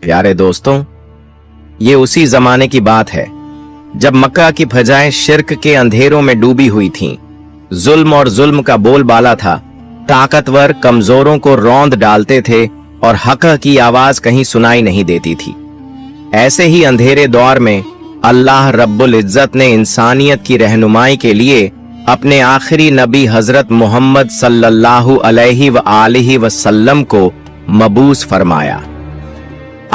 प्यारे दोस्तों, ये उसी जमाने की बात है जब मक्का की फजाएं शिर्क के अंधेरों में डूबी हुई थीं। जुल्म और जुल्म का बोलबाला था। ताकतवर कमजोरों को रौंद डालते थे और हक की आवाज कहीं सुनाई नहीं देती थी। ऐसे ही अंधेरे दौर में अल्लाह रब्बुल इज्जत ने इंसानियत की रहनुमाई के लिए अपने आखिरी नबी हजरत मोहम्मद सल्लल्लाहु अलैहि वसल्लम को मबूस फरमाया।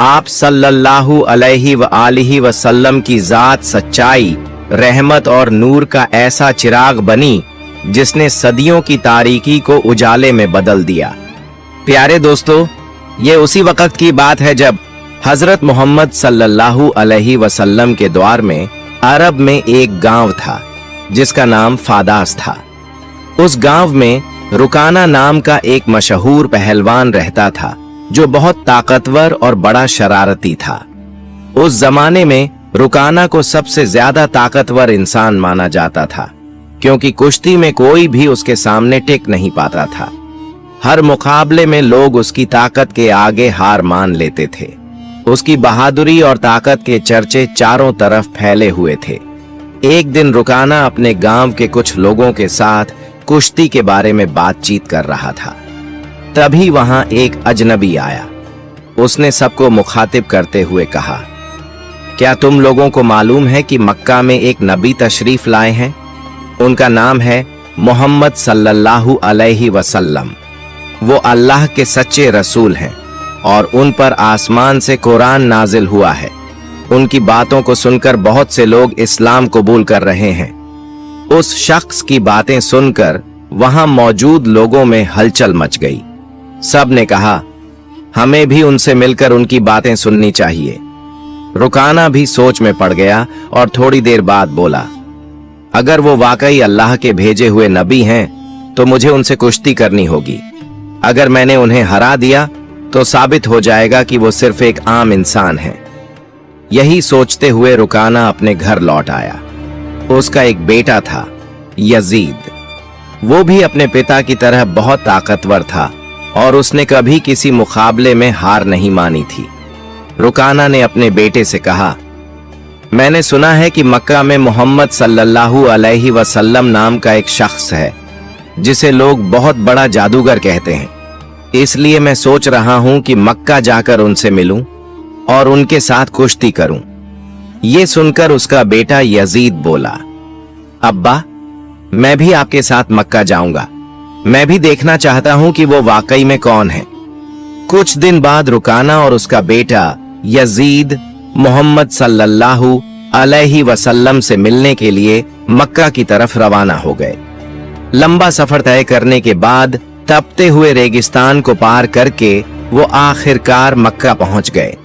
आप सल्लल्लाहु अलैहि वसल्लम की जात सच्चाई, रहमत और नूर का ऐसा चिराग बनी जिसने सदियों की तारीकी को उजाले में बदल दिया। प्यारे दोस्तों, ये उसी वक्त की बात है जब हजरत मोहम्मद सल्लल्लाहु अलैहि वसल्लम के द्वार में अरब में एक गांव था जिसका नाम फादास था। उस गांव में रुकाना नाम का एक मशहूर पहलवान रहता था जो बहुत ताकतवर और बड़ा शरारती था। उस जमाने में रुकाना को सबसे ज्यादा ताकतवर इंसान माना जाता था, क्योंकि कुश्ती में कोई भी उसके सामने टिक नहीं पाता था। हर मुकाबले में लोग उसकी ताकत के आगे हार मान लेते थे। उसकी बहादुरी और ताकत के चर्चे चारों तरफ फैले हुए थे। एक दिन रुकाना अपने गांव के कुछ लोगों के साथ कुश्ती के बारे में बातचीत कर रहा था। तभी वहां एक अजनबी आया। उसने सबको मुखातिब करते हुए कहा, क्या तुम लोगों को मालूम है कि मक्का में एक नबी तशरीफ लाए हैं? उनका नाम है मोहम्मद सल्लल्लाहु अलैहि वसल्लम। वो अल्लाह के सच्चे रसूल हैं और उन पर आसमान से कुरान नाजिल हुआ है। उनकी बातों को सुनकर बहुत से लोग इस्लाम कबूल कर रहे हैं। उस शख्स की बातें सुनकर वहां मौजूद लोगों में हलचल मच गई। सब ने कहा, हमें भी उनसे मिलकर उनकी बातें सुननी चाहिए। रुकाना भी सोच में पड़ गया और थोड़ी देर बाद बोला, अगर वो वाकई अल्लाह के भेजे हुए नबी हैं तो मुझे उनसे कुश्ती करनी होगी। अगर मैंने उन्हें हरा दिया तो साबित हो जाएगा कि वो सिर्फ एक आम इंसान है। यही सोचते हुए रुकाना अपने घर लौट आया। उसका एक बेटा था, यजीद। वो भी अपने पिता की तरह बहुत ताकतवर था और उसने कभी किसी मुकाबले में हार नहीं मानी थी। रुकाना ने अपने बेटे से कहा, मैंने सुना है कि मक्का में मोहम्मद सल्लल्लाहु अलैहि वसल्लम नाम का एक शख्स है जिसे लोग बहुत बड़ा जादूगर कहते हैं। इसलिए मैं सोच रहा हूं कि मक्का जाकर उनसे मिलूं और उनके साथ कुश्ती करूं। ये सुनकर उसका बेटा यजीद बोला, अब्बा, मैं भी आपके साथ मक्का जाऊंगा। मैं भी देखना चाहता हूं कि वो वाकई में कौन है। कुछ दिन बाद रुकाना और उसका बेटा यजीद मोहम्मद सल्लल्लाहु अलैहि वसल्लम से मिलने के लिए मक्का की तरफ रवाना हो गए। लंबा सफर तय करने के बाद तपते हुए रेगिस्तान को पार करके वो आखिरकार मक्का पहुंच गए।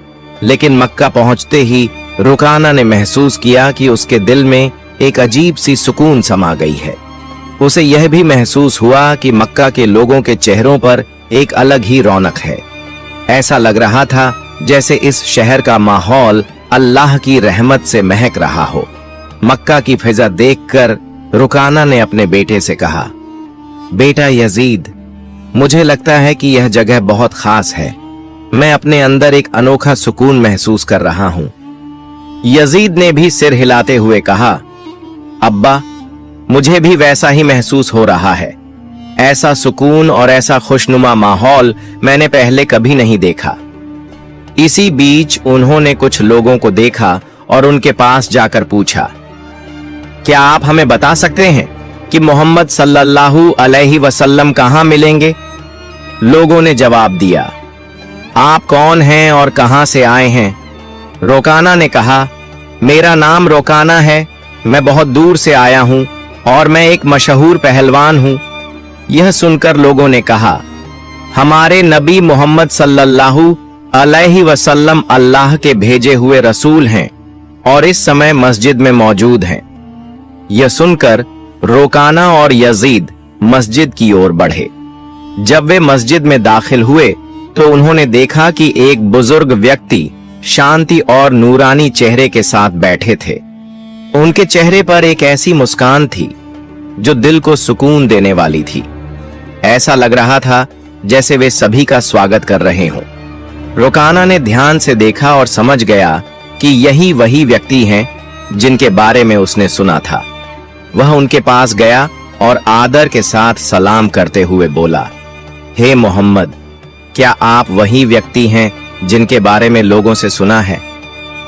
लेकिन मक्का पहुंचते ही रुकाना ने महसूस किया कि उसके दिल में एक अजीब सी सुकून समा गई है। उसे यह भी महसूस हुआ कि मक्का के लोगों के चेहरों पर एक अलग ही रौनक है। ऐसा लग रहा था जैसे इस शहर का माहौल अल्लाह की रहमत से महक रहा हो। मक्का की फिजा देखकर रुकाना ने अपने बेटे से कहा, बेटा यजीद, मुझे लगता है कि यह जगह बहुत खास है। मैं अपने अंदर एक अनोखा सुकून महसूस कर रहा हूं। यजीद ने भी सिर हिलाते हुए कहा, अब्बा, मुझे भी वैसा ही महसूस हो रहा है। ऐसा सुकून और ऐसा खुशनुमा माहौल मैंने पहले कभी नहीं देखा। इसी बीच उन्होंने कुछ लोगों को देखा और उनके पास जाकर पूछा, क्या आप हमें बता सकते हैं कि मोहम्मद सल्लल्लाहु अलैहि वसल्लम कहां मिलेंगे? लोगों ने जवाब दिया, आप कौन हैं और कहां से आए हैं? रुकाना ने कहा, मेरा नाम रुकाना है, मैं बहुत दूर से आया हूं और मैं एक मशहूर पहलवान हूं। यह सुनकर लोगों ने कहा, हमारे नबी मोहम्मद सल्लल्लाहु अलैहि वसल्लम अल्लाह के भेजे हुए रसूल हैं और इस समय मस्जिद में मौजूद हैं। यह सुनकर रुकाना और यजीद मस्जिद की ओर बढ़े। जब वे मस्जिद में दाखिल हुए तो उन्होंने देखा कि एक बुजुर्ग व्यक्ति शांति और नूरानी चेहरे के साथ बैठे थे। उनके चेहरे पर एक ऐसी मुस्कान थी जो दिल को सुकून देने वाली थी। ऐसा लग रहा था जैसे वे सभी का स्वागत कर रहे हों। रोकाना ने ध्यान से देखा और समझ गया कि यही वही व्यक्ति हैं जिनके बारे में उसने सुना था। वह उनके पास गया और आदर के साथ सलाम करते हुए बोला, हे मोहम्मद, क्या आप वही व्यक्ति हैं जिनके बारे में लोगों से सुना है?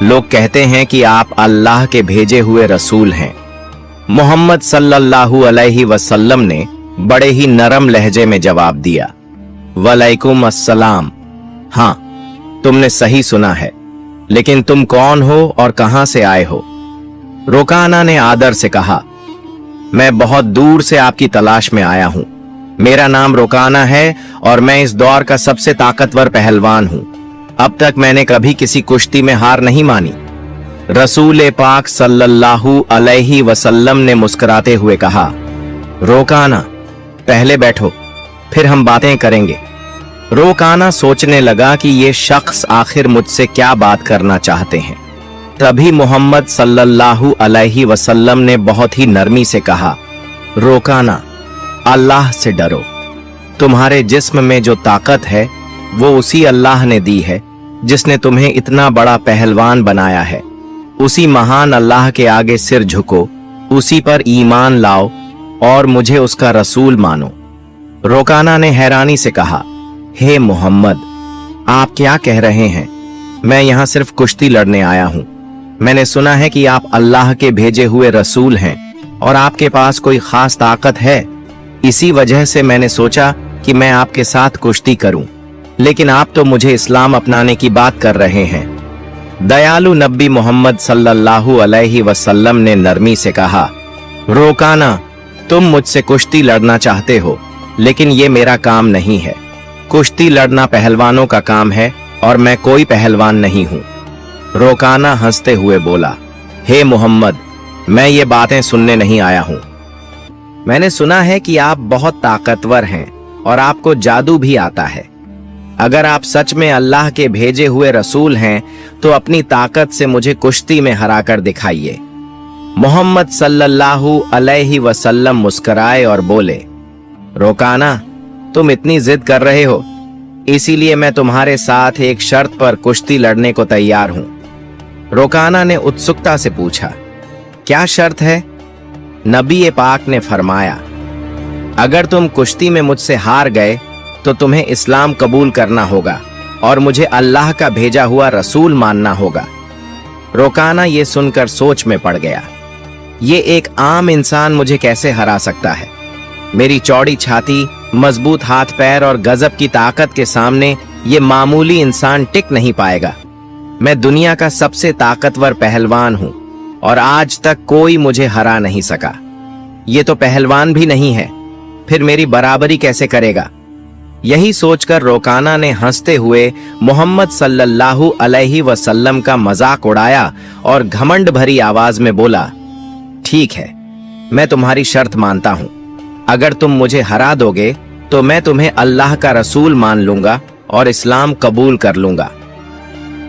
लोग कहते हैं कि आप अल्लाह के भेजे हुए रसूल हैं। मोहम्मद सल्लल्लाहु अलैहि वसल्लम ने बड़े ही नरम लहजे में जवाब दिया, वालेकुम अस्सलाम। हाँ, तुमने सही सुना है, लेकिन तुम कौन हो और कहां से आए हो? रोकाना ने आदर से कहा, मैं बहुत दूर से आपकी तलाश में आया हूं। मेरा नाम रोकाना है और मैं इस दौर का सबसे ताकतवर पहलवान हूं। अब तक मैंने कभी किसी कुश्ती में हार नहीं मानी। रसूल पाक सल्लल्लाहु अलैहि वसल्लम ने मुस्कुराते हुए कहा, रोकाना, पहले बैठो, फिर हम बातें करेंगे। रोकाना सोचने लगा कि ये शख्स आखिर मुझसे क्या बात करना चाहते हैं। तभी मोहम्मद सल्लल्लाहु अलैहि वसल्लम ने बहुत ही नरमी से कहा, रोकाना, अल्लाह से डरो। तुम्हारे जिस्म में जो ताकत है वो उसी अल्लाह ने दी है जिसने तुम्हें इतना बड़ा पहलवान बनाया है। उसी महान अल्लाह के आगे सिर झुको, उसी पर ईमान लाओ और मुझे उसका रसूल मानो। रोकाना ने हैरानी से कहा, हे मोहम्मद, आप क्या कह रहे हैं? मैं यहाँ सिर्फ कुश्ती लड़ने आया हूँ। मैंने सुना है कि आप अल्लाह के भेजे हुए रसूल हैं और आपके पास कोई खास ताकत है। इसी वजह से मैंने सोचा कि मैं आपके साथ कुश्ती करूं, लेकिन आप तो मुझे इस्लाम अपनाने की बात कर रहे हैं। दयालु नबी मोहम्मद सल्लल्लाहु अलैहि वसल्लम ने नरमी से कहा, रोकाना, तुम मुझसे कुश्ती लड़ना चाहते हो, लेकिन ये मेरा काम नहीं है। कुश्ती लड़ना पहलवानों का काम है और मैं कोई पहलवान नहीं हूँ। रोकाना हंसते हुए बोला, हे मोहम्मद, मैं ये बातें सुनने नहीं आया हूँ। मैंने सुना है कि आप बहुत ताकतवर हैं और आपको जादू भी आता है। अगर आप सच में अल्लाह के भेजे हुए रसूल हैं तो अपनी ताकत से मुझे कुश्ती में हरा कर दिखाइए। मोहम्मद सल्लल्लाहु अलैहि वसल्लम मुस्कुराए और बोले, रोकाना, तुम इतनी जिद कर रहे हो, इसीलिए मैं तुम्हारे साथ एक शर्त पर कुश्ती लड़ने को तैयार हूं। रोकाना ने उत्सुकता से पूछा, क्या शर्त है? नबी पाक ने फरमाया, अगर तुम कुश्ती में मुझसे हार गए तो तुम्हें इस्लाम कबूल करना होगा और मुझे अल्लाह का भेजा हुआ रसूल मानना होगा। रोकाना ये सुनकर सोच में पड़ गया। ये एक आम इंसान मुझे कैसे हरा सकता है? मेरी चौड़ी छाती, मजबूत हाथ पैर और गजब की ताकत के सामने ये मामूली इंसान टिक नहीं पाएगा। मैं दुनिया का सबसे ताकतवर पहलवान हूं और आज तक कोई मुझे हरा नहीं सका। ये तो पहलवान भी नहीं है, फिर मेरी बराबरी कैसे करेगा? यही सोचकर रोकाना ने हंसते हुए मोहम्मद सल्लल्लाहु अलैहि वसल्लम का मजाक उड़ाया और घमंड भरी आवाज में बोला, ठीक है, मैं तुम्हारी शर्त मानता हूं। अगर तुम मुझे हरा दोगे तो मैं तुम्हें अल्लाह का रसूल मान लूंगा और इस्लाम कबूल कर लूंगा।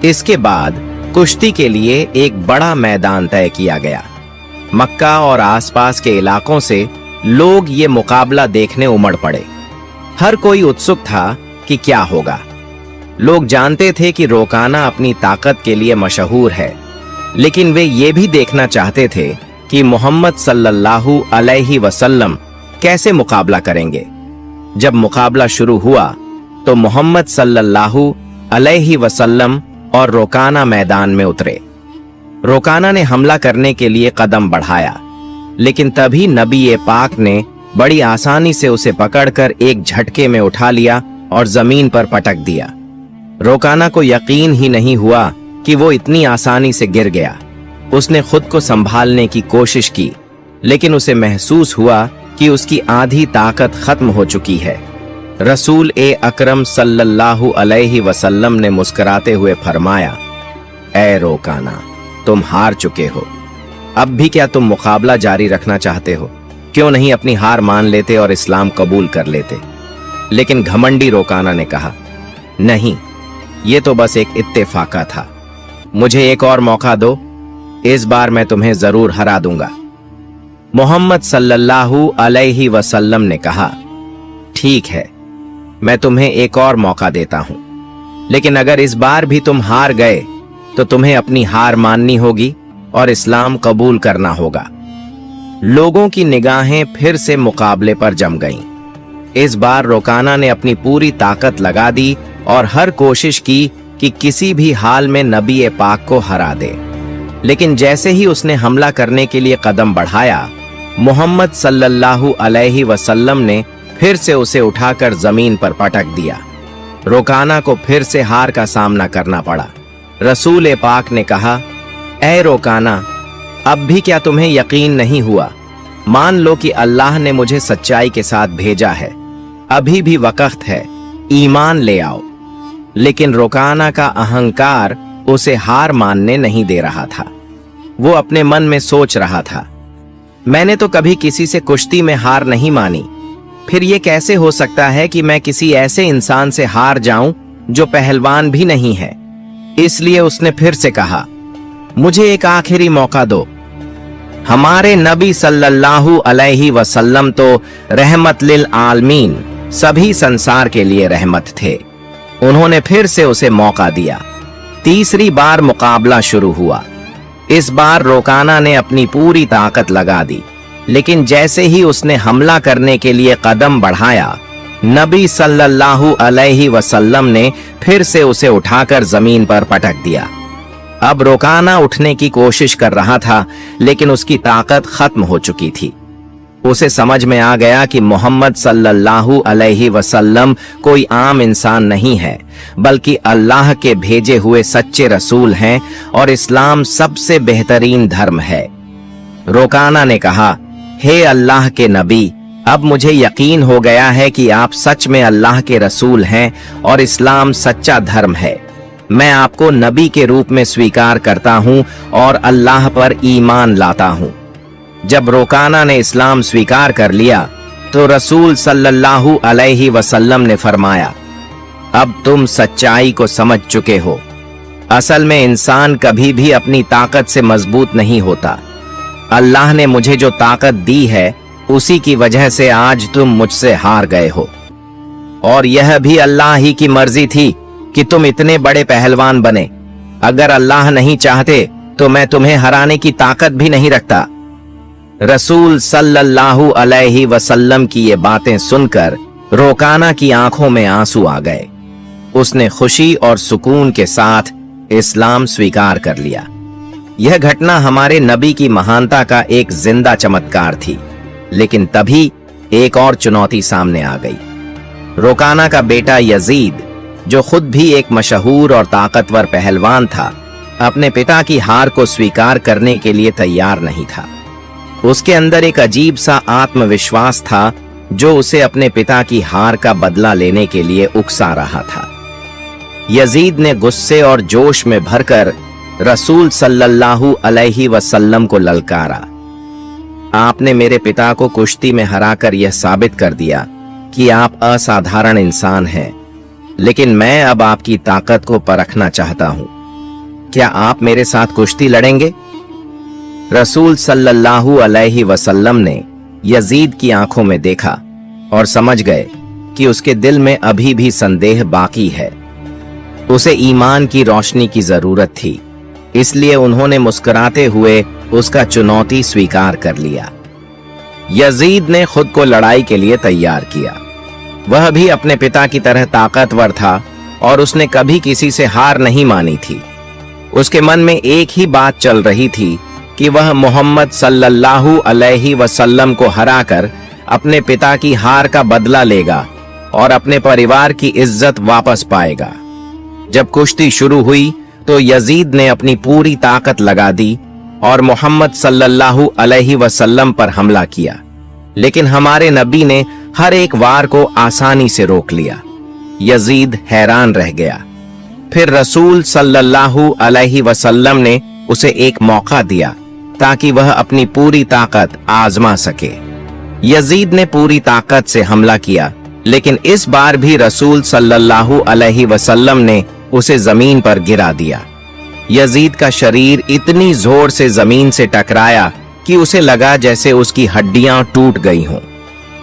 इसके बाद कुश्ती के लिए एक बड़ा मैदान तय किया गया। मक्का और आसपास के इलाकों से लोग ये मुकाबला देखने उमड़ पड़े। हर कोई उत्सुक था कि क्या होगा। लोग जानते थे कि रोकाना अपनी ताकत के लिए मशहूर है, लेकिन वे ये भी देखना चाहते थे कि मोहम्मद सल्लल्लाहु अलैहि वसल्लम कैसे मुकाबला करेंगे। जब मुकाबला शुरू हुआ तो मोहम्मद सल्लल्लाहु अलैहि वसल्लम और रोकाना मैदान में उतरे। रोकाना ने हमला करने के लिए कदम बढ़ाया, लेकिन तभी नबी पाक ने बड़ी आसानी से उसे पकड़कर एक झटके में उठा लिया और जमीन पर पटक दिया। रोकाना को यकीन ही नहीं हुआ कि वो इतनी आसानी से गिर गया। उसने खुद को संभालने की कोशिश की, लेकिन उसे महसूस हुआ कि उसकी आधी ताकत खत्म हो चुकी है। रसूल अकरम सल्लल्लाहु अलैहि वसल्लम ने मुस्कुराते हुए फरमाया, ए रोकाना, तुम हार चुके हो। अब भी क्या तुम मुकाबला जारी रखना चाहते हो? क्यों नहीं अपनी हार मान लेते और इस्लाम कबूल कर लेते? लेकिन घमंडी रोकाना ने कहा, नहीं, ये तो बस एक इत्तेफाका था। मुझे एक और मौका दो, इस बार मैं तुम्हें जरूर हरा दूंगा। मोहम्मद सल्लल्लाहु अलैहि वसल्लम ने कहा, ठीक है, मैं तुम्हें एक और मौका देता हूं, लेकिन अगर इस बार भी तुम हार गए तो तुम्हें अपनी हार माननी होगी और इस्लाम कबूल करना होगा। लोगों की निगाहें फिर से मुकाबले पर जम गईं। इस बार रोकाना ने अपनी पूरी ताकत लगा दी और हर कोशिश की कि किसी भी हाल में नबी पाक को हरा दे। लेकिन जैसे ही उसने हमला करने के लिए कदम बढ़ाया, मोहम्मद सल्लल्लाहु अलैहि वसल्लम ने फिर से उसे उठाकर जमीन पर पटक दिया। रोकाना को फिर से हार का सामना करना पड़ा। रसूल पाक ने कहा, ऐ रोकाना, अब भी क्या तुम्हें यकीन नहीं हुआ? मान लो कि अल्लाह ने मुझे सच्चाई के साथ भेजा है, अभी भी वक्त है, ईमान ले आओ। लेकिन रोकाना का अहंकार उसे हार मानने नहीं दे रहा था। वो अपने मन में सोच रहा था, मैंने तो कभी किसी से कुश्ती में हार नहीं मानी, फिर ये कैसे हो सकता है कि मैं किसी ऐसे इंसान से हार जाऊं जो पहलवान भी नहीं है। इसलिए उसने फिर से कहा, मुझे एक आखिरी मौका दो। हमारे नबी सल्लल्लाहु अलैहि वसल्लम तो रहमत लिल आलमीन, सभी संसार के लिए रहमत थे। उन्होंने फिर से उसे मौका दिया। तीसरी बार मुकाबला शुरू हुआ। इस बार रोकाना ने अपनी पूरी ताकत लगा दी, लेकिन जैसे ही उसने हमला करने के लिए कदम बढ़ाया, नबी सल्लल्लाहु अलैहि वसल्लम ने फिर से उसे उठाकर जमीन पर पटक दिया। अब रोकाना उठने की कोशिश कर रहा था, लेकिन उसकी ताकत खत्म हो चुकी थी। उसे समझ में आ गया कि मोहम्मद सल्लल्लाहु अलैहि वसल्लम कोई आम इंसान नहीं है, बल्कि अल्लाह के भेजे हुए सच्चे रसूल हैं और इस्लाम सबसे बेहतरीन धर्म है। रोकाना ने कहा, हे अल्लाह के नबी, अब मुझे यकीन हो गया है कि आप सच में अल्लाह के रसूल हैं और इस्लाम सच्चा धर्म है। मैं आपको नबी के रूप में स्वीकार करता हूं और अल्लाह पर ईमान लाता हूं। जब रोकाना ने इस्लाम स्वीकार कर लिया तो रसूल सल्लल्लाहु अलैहि वसल्लम ने फरमाया, अब तुम सच्चाई को समझ चुके हो। असल में इंसान कभी भी अपनी ताकत से मजबूत नहीं होता। अल्लाह ने मुझे जो ताकत दी है, उसी की वजह से आज तुम मुझसे हार गए हो। और यह भी अल्लाह ही की मर्जी थी कि तुम इतने बड़े पहलवान बने। अगर अल्लाह नहीं चाहते तो मैं तुम्हें हराने की ताकत भी नहीं रखता। रसूल सल्लल्लाहु अलैहि वसल्लम की ये बातें सुनकर रोकाना की आंखों में आंसू आ गए। उसने खुशी और सुकून के साथ इस्लाम स्वीकार कर लिया। यह घटना हमारे नबी की महानता का एक जिंदा चमत्कार थी। लेकिन तभी एक और चुनौती सामने आ गई। रोकाना का बेटा यजीद, जो खुद भी एक मशहूर और ताकतवर पहलवान था, अपने पिता की हार को स्वीकार करने के लिए तैयार नहीं था। उसके अंदर एक अजीब सा आत्मविश्वास था जो उसे अपने पिता की हार का बदला लेने के लिए उकसा रहा था। यजीद ने गुस्से और जोश में भरकर रसूल सल्लल्लाहु अलैहि वसल्लम को ललकारा, आपने मेरे पिता को कुश्ती में हराकर यह साबित कर दिया कि आप असाधारण इंसान हैं, लेकिन मैं अब आपकी ताकत को परखना चाहता हूं। क्या आप मेरे साथ कुश्ती लड़ेंगे? रसूल सल्लल्लाहु अलैहि वसल्लम ने यजीद की आंखों में देखा और समझ गए कि उसके दिल में अभी भी संदेह बाकी है। उसे ईमान की रोशनी की जरूरत थी, इसलिए उन्होंने मुस्कुराते हुए उसका चुनौती स्वीकार कर लिया। यजीद ने खुद को लड़ाई के लिए तैयार किया। वह भी अपने पिता की तरह ताकतवर था और उसने कभी किसी से हार नहीं मानी थी। उसके मन में एक ही बात चल रही थी कि वह मोहम्मद सल्लल्लाहु अलैहि वसल्लम को हराकर अपने पिता की हार का बदला लेगा और अपने परिवार की इज्जत वापस पाएगा। जब कुश्ती शुरू हुई तो यजीद ने अपनी पूरी ताकत लगा दी और मोहम्मद सल्लल्लाहु अलैहि वसल्लम पर हमला किया, लेकिन हमारे नबी ने हर एक वार को आसानी से रोक लिया। यजीद हैरान रह गया। फिर रसूल सल्लल्लाहु अलैहि वसल्लम ने उसे एक मौका दिया ताकि वह अपनी पूरी ताकत आजमा सके। यजीद ने पूरी ताकत से हमला किया, लेकिन इस बार भी रसूल सल्लल्लाहु अलैहि वसल्लम ने उसे जमीन पर गिरा दिया। यजीद का शरीर इतनी जोर से जमीन से टकराया कि उसे लगा जैसे उसकी हड्डियां टूट गई हों।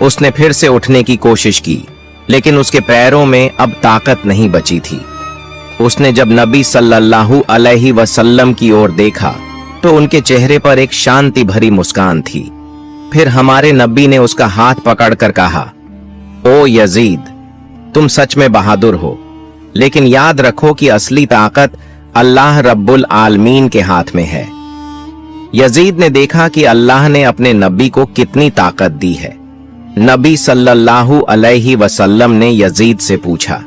उसने फिर से उठने की कोशिश की, लेकिन उसके पैरों में अब ताकत नहीं बची थी। उसने जब नबी सल्लल्लाहु अलैहि वसल्लम की ओर देखा तो उनके चेहरे पर एक शांति भरी मुस्कान थी। फिर हमारे नबी ने उसका हाथ पकड़कर कहा, ओ यजीद, तुम सच में बहादुर हो, लेकिन याद रखो कि असली ताकत अल्लाह रब्बुल आलमीन के हाथ में है। यजीद ने देखा कि अल्लाह ने अपने नबी को कितनी ताकत दी है। नबी सल्लल्लाहु अलैहि वसल्लम ने यजीद से पूछा,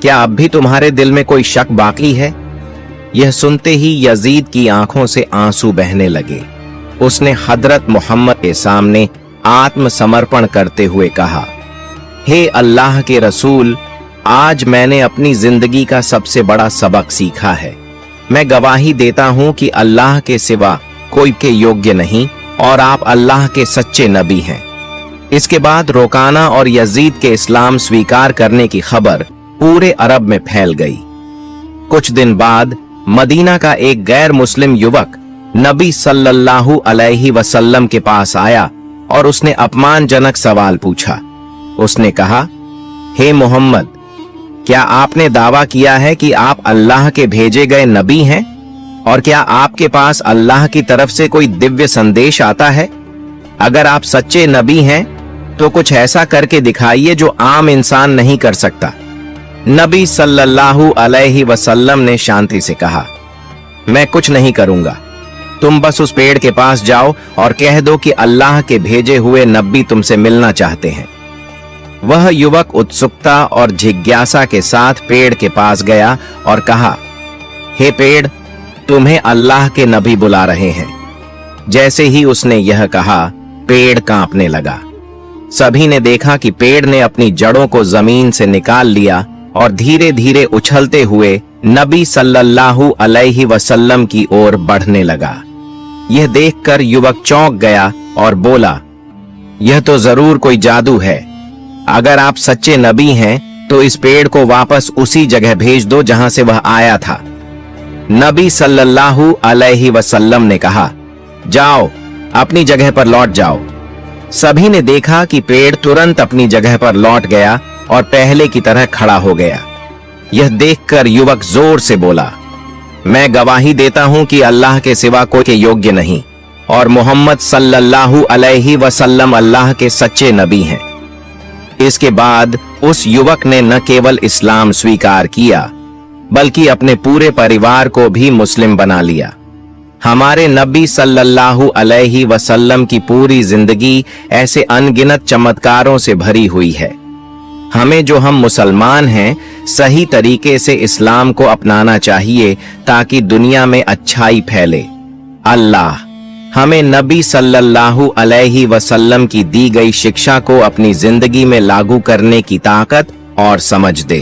क्या अब भी तुम्हारे दिल में कोई शक बाकी है? यह सुनते ही यजीद की आंखों से आंसू बहने लगे। उसने हजरत मोहम्मद के सामने आत्मसमर्पण करते हुए कहा, हे अल्लाह के रसूल, आज मैंने अपनी जिंदगी का सबसे बड़ा सबक सीखा है। मैं गवाही देता हूं कि अल्लाह के सिवा कोई के योग्य नहीं और आप अल्लाह के सच्चे नबी हैं। इसके बाद रोकाना और यजीद के इस्लाम स्वीकार करने की खबर पूरे अरब में फैल गई। कुछ दिन बाद मदीना का एक गैर मुस्लिम युवक नबी सल्लल्लाहु अलैहि वसल्लम के पास आया और उसने अपमानजनक सवाल पूछा। उसने कहा, हे मोहम्मद, क्या आपने दावा किया है कि आप अल्लाह के भेजे गए नबी हैं? और क्या आपके पास अल्लाह की तरफ से कोई दिव्य संदेश आता है? अगर आप सच्चे नबी हैं तो कुछ ऐसा करके दिखाइए जो आम इंसान नहीं कर सकता। नबी सल्लल्लाहु अलैहि वसल्लम ने शांति से कहा, मैं कुछ नहीं करूंगा, तुम बस उस पेड़ के पास जाओ और कह दो कि अल्लाह के भेजे हुए नबी तुमसे मिलना चाहते हैं। वह युवक उत्सुकता और जिज्ञासा के साथ पेड़ के पास गया और कहा, हे पेड़, तुम्हें अल्लाह के नबी बुला रहे हैं। जैसे ही उसने यह कहा, पेड़ कांपने लगा। सभी ने देखा कि पेड़ ने अपनी जड़ों को जमीन से निकाल लिया और धीरे धीरे उछलते हुए नबी सल्लल्लाहु अलैहि वसल्लम की ओर बढ़ने लगा। यह देखकर युवक चौंक गया और बोला, यह तो जरूर कोई जादू है। अगर आप सच्चे नबी हैं तो इस पेड़ को वापस उसी जगह भेज दो जहां से वह आया था। नबी सल्लल्लाहु अलैहि वसल्लम ने कहा, जाओ, अपनी जगह पर लौट जाओ। सभी ने देखा कि पेड़ तुरंत अपनी जगह पर लौट गया और पहले की तरह खड़ा हो गया। यह देखकर युवक जोर से बोला, मैं गवाही देता हूं कि अल्लाह के सिवा कोई के योग्य नहीं और मोहम्मद सल्लल्लाहु अलैहि वसल्लम अल्लाह के सच्चे नबी हैं। इसके बाद उस युवक ने न केवल इस्लाम स्वीकार किया बल्कि अपने पूरे परिवार को भी मुस्लिम बना लिया। हमारे नबी सल्लल्लाहु अलैहि वसल्लम की पूरी जिंदगी ऐसे अनगिनत चमत्कारों से भरी हुई है। हमें जो हम मुसलमान हैं सही तरीके से इस्लाम को अपनाना चाहिए ताकि दुनिया में अच्छाई फैले। अल्लाह हमें नबी सल्लल्लाहु अलैहि वसल्लम की दी गई शिक्षा को अपनी जिंदगी में लागू करने की ताकत और समझ दे।